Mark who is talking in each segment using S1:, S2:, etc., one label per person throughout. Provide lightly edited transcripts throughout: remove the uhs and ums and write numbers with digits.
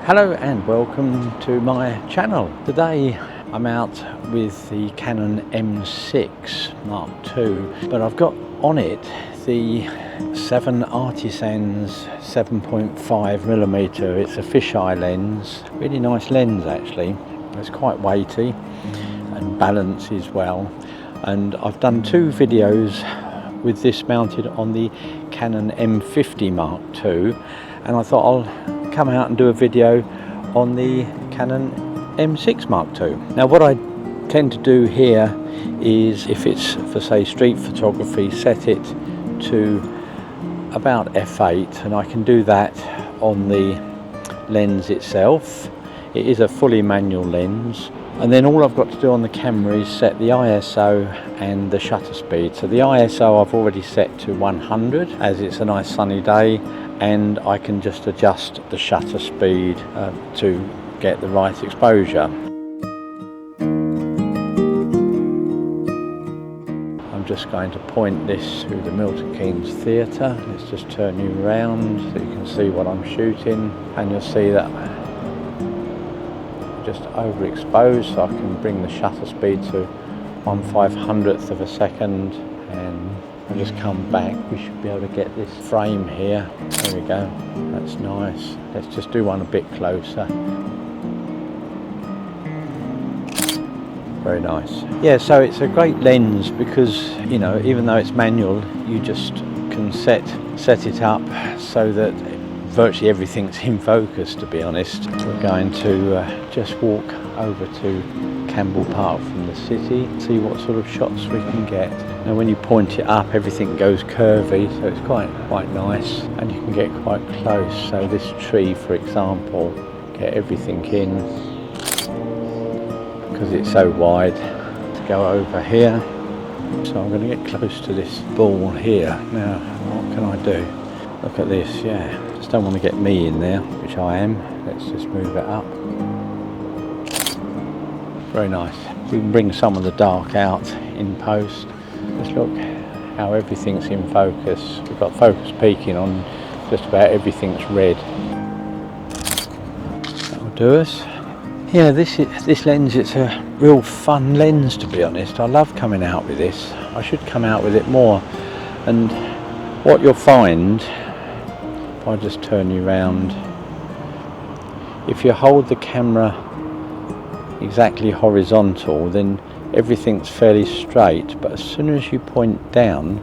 S1: Hello and welcome to my channel. Today I'm out with the Canon M6 Mark II, but I've got on it the 7 Artisans 7.5mm. It's a fisheye lens, really nice lens actually. It's quite weighty and balances well, and I've done 2 videos with this mounted on the Canon M50 Mark II, and I thought I'll come out and do a video on the Canon M6 Mark II. Now what I tend to do here is, if it's for say street photography, set it to about f8, and I can do that on the lens itself. It is a fully manual lens, and then all I've got to do on the camera is set the ISO and the shutter speed. So the ISO I've already set to 100 as it's a nice sunny day, and I can just adjust the shutter speed to get the right exposure. I'm just going to point this to the Milton Keynes Theatre. Let's just turn you around so you can see what I'm shooting, and you'll see that just overexposed, so I can bring the shutter speed to 1/500th of a second, and I'll just come back. We should be able to get this frame here. There we go, that's nice. Let's just do one a bit closer. Very nice. Yeah, so it's a great lens because, you know, even though it's manual, you just can set it up so that virtually everything's in focus, to be honest. We're going to just walk over to Campbell Park from the city, see what sort of shots we can get. Now when you point it up, everything goes curvy, so it's quite nice, and you can get quite close. So this tree, for example, get everything in because it's so wide. To go over here, so I'm going to get close to this ball here. Now what can I do? Look at this, yeah. Just don't want to get me in there, which I am. Let's just move it up. Very nice. We can bring some of the dark out in post. Just look how everything's in focus. We've got focus peaking on just about everything's red. That'll do us. Yeah, this lens, it's a real fun lens, to be honest. I love coming out with this. I should come out with it more. And what you'll find, if I just turn you around, if you hold the camera exactly horizontal, then everything's fairly straight, but as soon as you point down,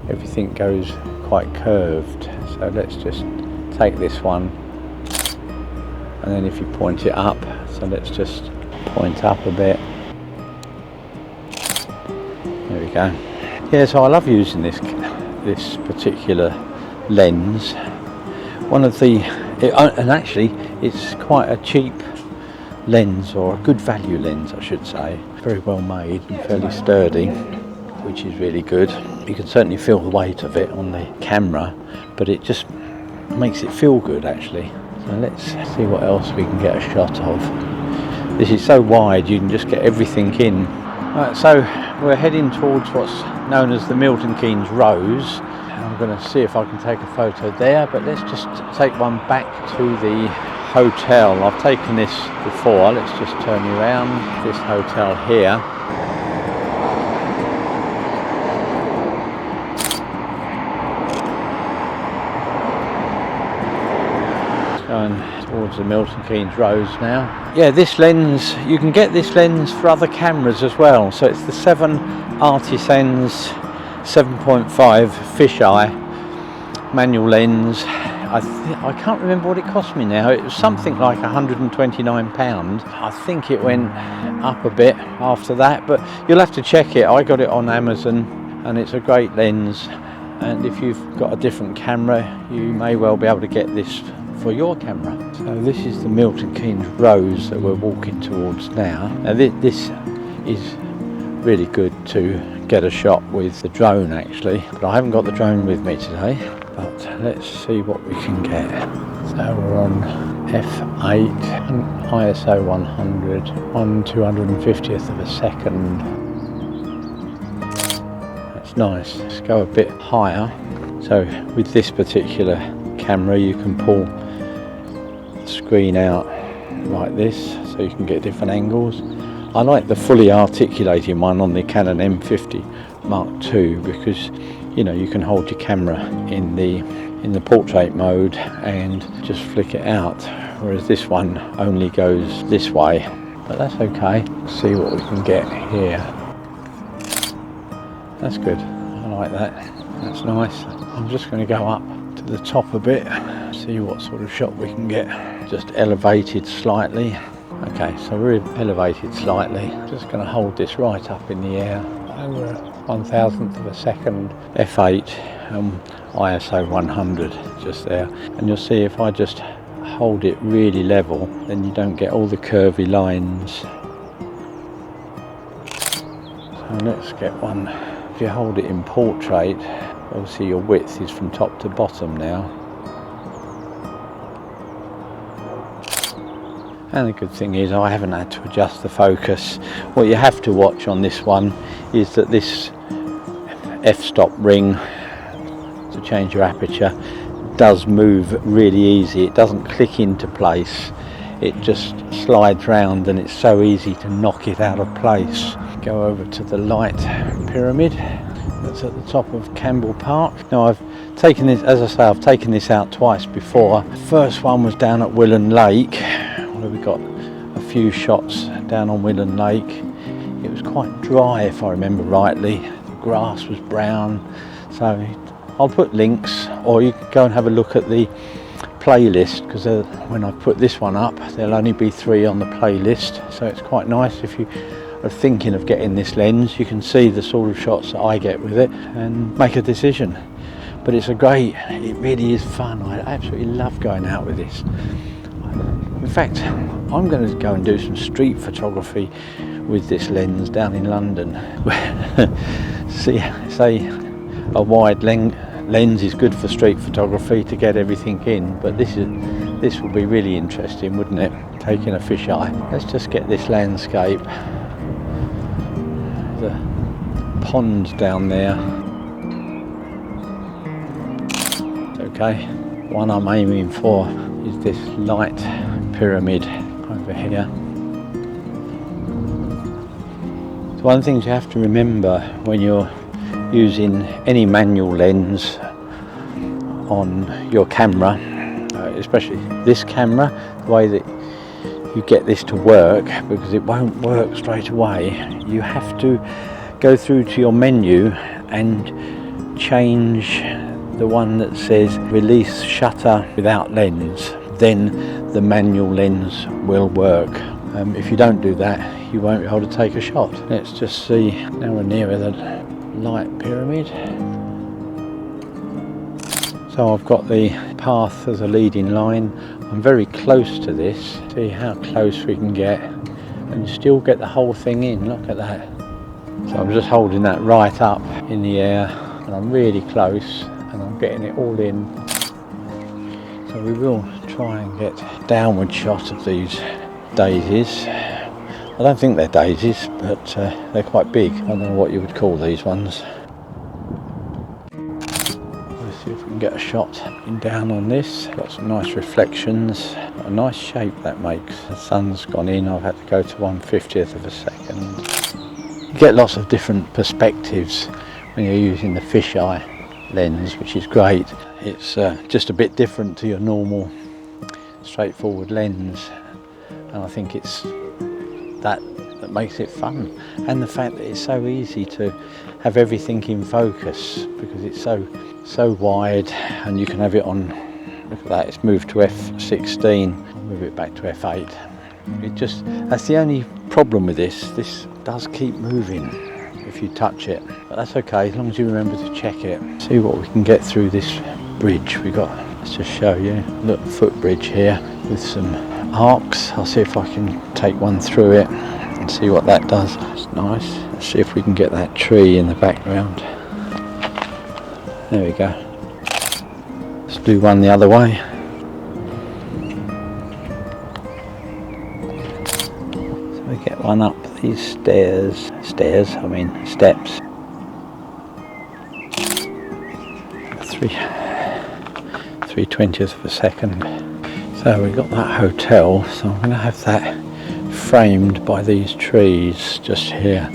S1: everything goes quite curved. So let's just take this one, and then if you point it up, so let's just point up a bit. There we go. Yeah, so I love using this particular lens. One of the, and actually it's quite a cheap lens, or a good value lens I should say. Very well made and fairly sturdy, which is really good. You can certainly feel the weight of it on the camera, but it just makes it feel good actually. So let's see what else we can get a shot of. This is so wide you can just get everything in. Right, so we're heading towards what's known as the Milton Keynes Rose. I'm going to see if I can take a photo there, but let's just take one back to the hotel. I've taken this before. Let's just turn you around. This hotel here. Going towards the Milton Keynes Rose now. Yeah, this lens, you can get this lens for other cameras as well. So it's the 7 Artisans 7.5 fisheye manual lens. I can't remember what it cost me now. It was something like £129. I think it went up a bit after that, but you'll have to check it. I got it on Amazon, and it's a great lens, and if you've got a different camera, you may well be able to get this for your camera. So this is the Milton Keynes Rose that we're walking towards now. Now this is really good to get a shot with the drone actually, but I haven't got the drone with me today. But let's see what we can get. So we're on f8, ISO 100, 1/250th of a second. That's nice. Let's go a bit higher. So with this particular camera you can pull the screen out like this, so you can get different angles. I like the fully articulating one on the Canon M6 Mark II because, you know, you can hold your camera in the portrait mode and just flick it out, whereas this one only goes this way. But that's okay. See what we can get here. That's good. I like that. That's nice. I'm just going to go up to the top a bit, see what sort of shot we can get. Just elevated slightly. Okay, so we're elevated slightly. Just going to hold this right up in the air over 1,000th of a second, f8, ISO 100 just there. And you'll see if I just hold it really level, then you don't get all the curvy lines. So let's get one. If you hold it in portrait, obviously your width is from top to bottom now. And the good thing is I haven't had to adjust the focus. What you have to watch on this one is that this f-stop ring to change your aperture does move really easy. It doesn't click into place. It just slides round and it's so easy to knock it out of place. Go over to the light pyramid that's at the top of Campbell Park. Now I've taken this, as I say, I've taken this out twice before. First one was down at Willen Lake, where we got a few shots down on Willen Lake. It was quite dry if I remember rightly. The grass was brown, so I'll put links, or you can go and have a look at the playlist, because when I put this one up there'll only be 3 on the playlist, so it's quite nice. If you are thinking of getting this lens, you can see the sort of shots that I get with it and make a decision. But it really is fun. I absolutely love going out with this. In fact, I'm going to go and do some street photography with this lens down in London. Say a wide lens is good for street photography to get everything in, but this would be really interesting, wouldn't it? Taking a fisheye. Let's just get this landscape. The pond down there. Okay. One I'm aiming for is this light pyramid over here. So one of the things you have to remember when you're using any manual lens on your camera, especially this camera, the way that you get this to work, because it won't work straight away, you have to go through to your menu and change the one that says release shutter without lens. Then the manual lens will work. If you don't do that, you won't be able to take a shot. Let's just see, now we're nearer the light pyramid. So I've got the path as a leading line. I'm very close to this. See how close we can get and still get the whole thing in. Look at that. So I'm just holding that right up in the air and I'm really close and I'm getting it all in. So we will try and get a downward shot of these daisies. I don't think they're daisies, but they're quite big. I don't know what you would call these ones. Let's see if we can get a shot in down on this. Got some nice reflections. What a nice shape that makes. The sun's gone in. I've had to go to 1/50th of a second. You get lots of different perspectives when you're using the fisheye lens, which is great. It's just a bit different to your normal straightforward lens, and I think it's that makes it fun, and the fact that it's so easy to have everything in focus because it's so wide, and you can have it on. Look at that, it's moved to f16. I'll move it back to f8. That's the only problem with this. This does keep moving if you touch it, but that's okay as long as you remember to check it. See what we can get through this bridge we got. Let's just show you. Look, footbridge here with some arcs. I'll see if I can take one through it and see what that does. It's nice. Let's see if we can get that tree in the background. There we go. Let's do one the other way. So we get one up these steps. 3/20 of a second. So we got that hotel, so I'm going to have that framed by these trees just here.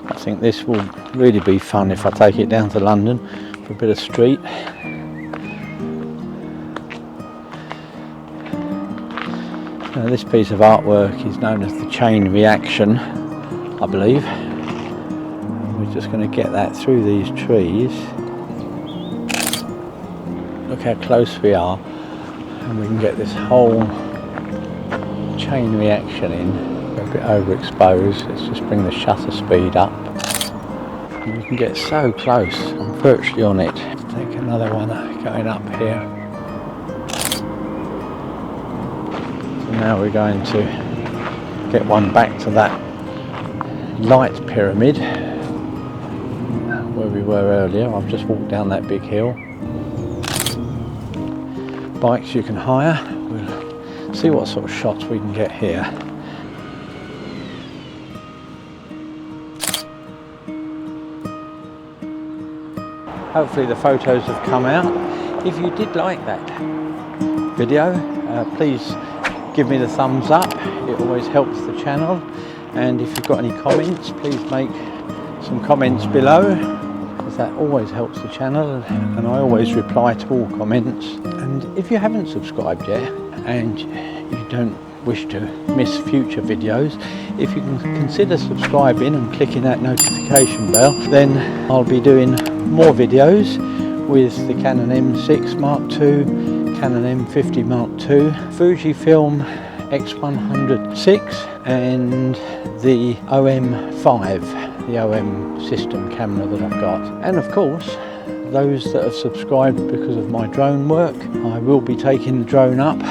S1: I think this will really be fun if I take it down to London for a bit of street. Now, this piece of artwork is known as the chain reaction, I believe. We're just going to get that through these trees. Look how close we are, and we can get this whole chain reaction in. We're a bit overexposed. Let's just bring the shutter speed up. And you can get so close. I'm virtually on it. Let's take another one going up here. So now we're going to get one back to that light pyramid where we were earlier. I've just walked down that big hill. Bikes you can hire. We'll see what sort of shots we can get here. Hopefully the photos have come out. If you did like that video, please give me the thumbs up. It always helps the channel. And if you've got any comments, please make some comments below, because that always helps the channel, and I always reply to all comments. And if you haven't subscribed yet and you don't wish to miss future videos, if you can consider subscribing and clicking that notification bell, then I'll be doing more videos with the Canon M6 Mark II, Canon M50 Mark II, Fujifilm X100VI and the OM5, the OM system camera that I've got. And of course, those that have subscribed because of my drone work, I will be taking the drone up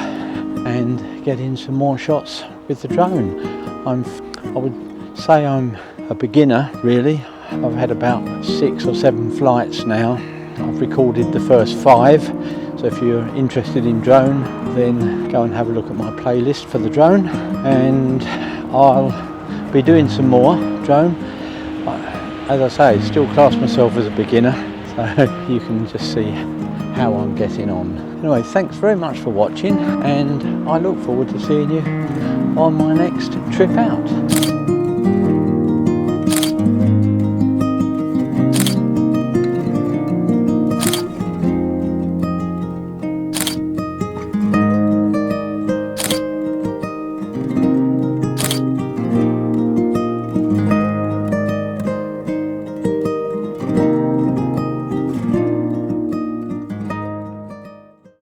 S1: and getting some more shots with the drone. I would say I'm a beginner really. I've had about 6 or 7 flights now. I've recorded the first 5, so if you're interested in drone, then go and have a look at my playlist for the drone, and I'll be doing some more drone. As I say, still class myself as a beginner, so you can just see how I'm getting on. Anyway, thanks very much for watching, and I look forward to seeing you on my next trip out.